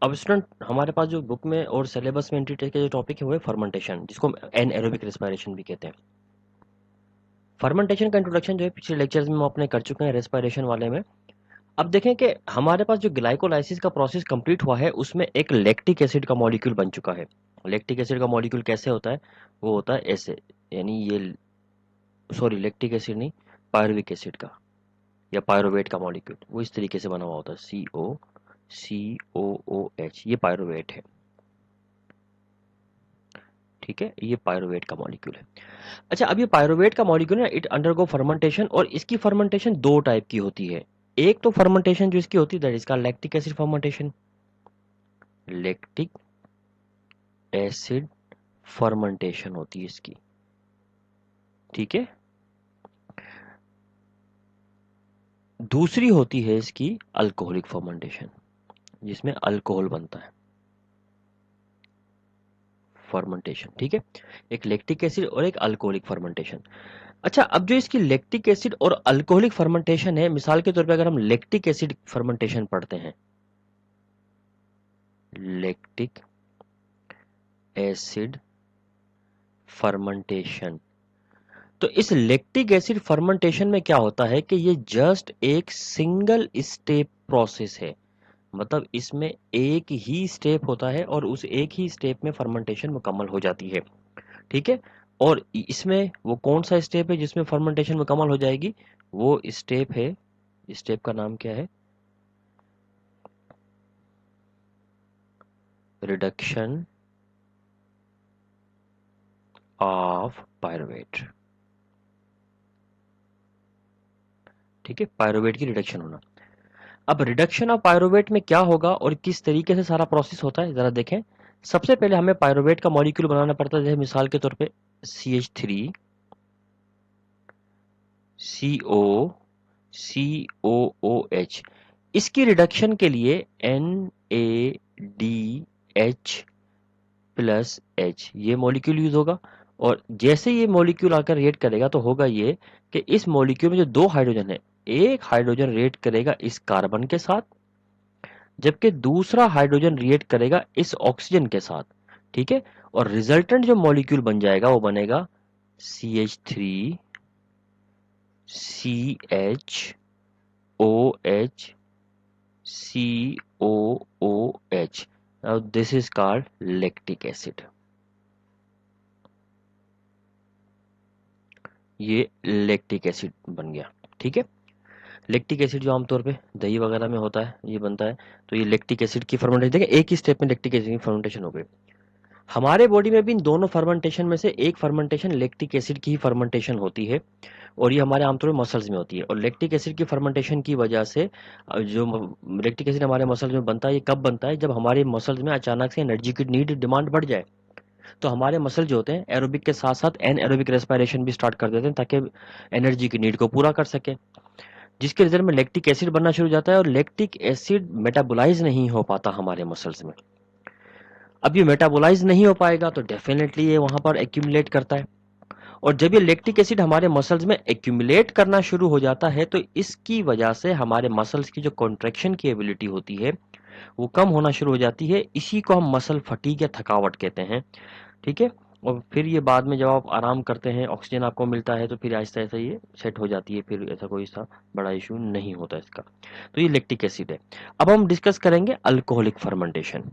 अब स्टूडेंट हमारे पास जो बुक में और सिलेबस में एंट्री टेस्ट के जो टॉपिक है वो है फर्मेंटेशन, जिसको हम एनएरोबिक रेस्पिरेशन भी कहते हैं। फर्मेंटेशन का इंट्रोडक्शन जो है पिछले लेक्चर्स में हम अपने कर चुके हैं रेस्पिरेशन वाले में। अब देखें कि हमारे पास जो ग्लाइकोलाइसिस का प्रोसेस कंप्लीट हुआ है उसमें एक लैक्टिक एसिड का मॉलिक्यूल बन चुका है। लैक्टिक एसिड का मॉलिक्यूल कैसे होता है? वो होता है ऐसे, यानी ये, सॉरी लैक्टिक एसिड नहीं, पायरुविक एसिड का या पायरुवेट का मॉलिक्यूल वो इस तरीके से बना हुआ होता है, COOH, ये पायरुवेट है। ठीक है, ये पायरुवेट का मॉलिक्यूल है। अच्छा, अब ये पायरुवेट का मॉलिक्यूल है, इट अंडरगो फर्मेंटेशन, और इसकी फर्मेंटेशन दो टाइप की होती है। एक तो फर्मेंटेशन जो इसकी होती है that is called lactic acid fermentation, lactic acid fermentation होती है इसकी। ठीक है, दूसरी होती है इसकी अल्कोहलिक फर्मेंटेशन, जिसमें अल्कोहल बनता है फर्मेंटेशन। ठीक है, एक लैक्टिक एसिड और एक अल्कोहलिक फर्मेंटेशन। अच्छा, अब जो इसकी लैक्टिक एसिड और अल्कोहलिक फर्मेंटेशन है, मिसाल के तौर पे अगर हम लैक्टिक एसिड फर्मेंटेशन पढ़ते हैं, लैक्टिक एसिड फर्मेंटेशन, तो इस लैक्टिक एसिड फर्मेंटेशन में क्या होता है कि ये जस्ट एक सिंगल स्टेप प्रोसेस है। मतलब इसमें एक ही स्टेप होता है और उस एक ही स्टेप में फर्मेंटेशन मुकम्मल हो जाती है। ठीक है, और इसमें वो कौन सा स्टेप है जिसमें फर्मेंटेशन मुकम्मल हो जाएगी? वो स्टेप है, स्टेप का नाम क्या है? Reduction of pyruvate. ठीक है, पायरुवेट की रिडक्शन होना। अब रिडक्शन ऑफ पायरुवेट में क्या होगा और किस तरीके से सारा प्रोसेस होता है जरा देखें। सबसे पहले हमें पायरुवेट का मॉलिक्यूल बनाना पड़ता है, जैसे मिसाल के तौर पे CH3 COOH। इसकी रिडक्शन के लिए NADH+ ये मॉलिक्यूल यूज होगा। और जैसे ये मॉलिक्यूल आकर रिएक्ट करेगा तो होगा ये कि इस मॉलिक्यूल में जो दो हाइड्रोजन है, एक हाइड्रोजन रिएक्ट करेगा इस कार्बन के साथ, जबकि दूसरा हाइड्रोजन रिएक्ट करेगा इस ऑक्सीजन के साथ। ठीक है, और रिजल्टेंट जो मॉलिक्यूल बन जाएगा वो बनेगा CH3CHOOH। Now this is called lactic acid। ये लैक्टिक एसिड बन गया। ठीक है, लैक्टिक एसिड जो आमतौर पे दही वगैरह में होता है, ये बनता है। तो ये लैक्टिक एसिड की फर्मेंटेशन, देखिए एक ही स्टेप में लैक्टिक एसिड की फर्मेंटेशन हो गई। हमारे बॉडी में भी इन दोनों फर्मेंटेशन में से एक फर्मेंटेशन लैक्टिक एसिड की ही फर्मेंटेशन होती है, और ये हमारे आमतौर पर मसल्स में होती है। और लैक्टिक एसिड की फर्मेंटेशन की वजह से जो लैक्टिक एसिड हमारे मसल्स में बनता है, ये कब बनता है? जब हमारे मसल्स में अचानक से एनर्जी की डिमांड बढ़ जाए, तो हमारे मसल जो होते हैं एरोबिक के साथ साथ एन एरोबिक रेस्पिरेशन भी स्टार्ट कर देते हैं ताकि एनर्जी की नीड को पूरा कर सके, जिसके रिजल्ट में लैक्टिक एसिड बनना शुरू हो जाता है और लैक्टिक एसिड मेटाबोलाइज नहीं हो पाता हमारे मसल्स में। अब ये मेटाबोलाइज नहीं हो पाएगा तो डेफिनेटली ये वहां पर एक्यूमुलेट करता है, और जब ये लैक्टिक एसिड हमारे मसल्स में एक्यूमुलेट करना शुरू हो जाता है तो इसकी वजह से हमारे मसल्स की जो कॉन्ट्रैक्शन की एबिलिटी होती है वो कम होना शुरू हो जाती है। इसी को हम मसल फटीग या थकावट कहते हैं। ठीक है, और फिर ये बाद में जब आप आराम करते हैं, ऑक्सीजन आपको मिलता है, तो फिर आहिस्ता आहिस्ता ये सेट हो जाती है, फिर ऐसा कोई सा बड़ा इशू नहीं होता इसका। तो ये लैक्टिक एसिड है। अब हम डिस्कस करेंगे अल्कोहलिक फर्मेंटेशन।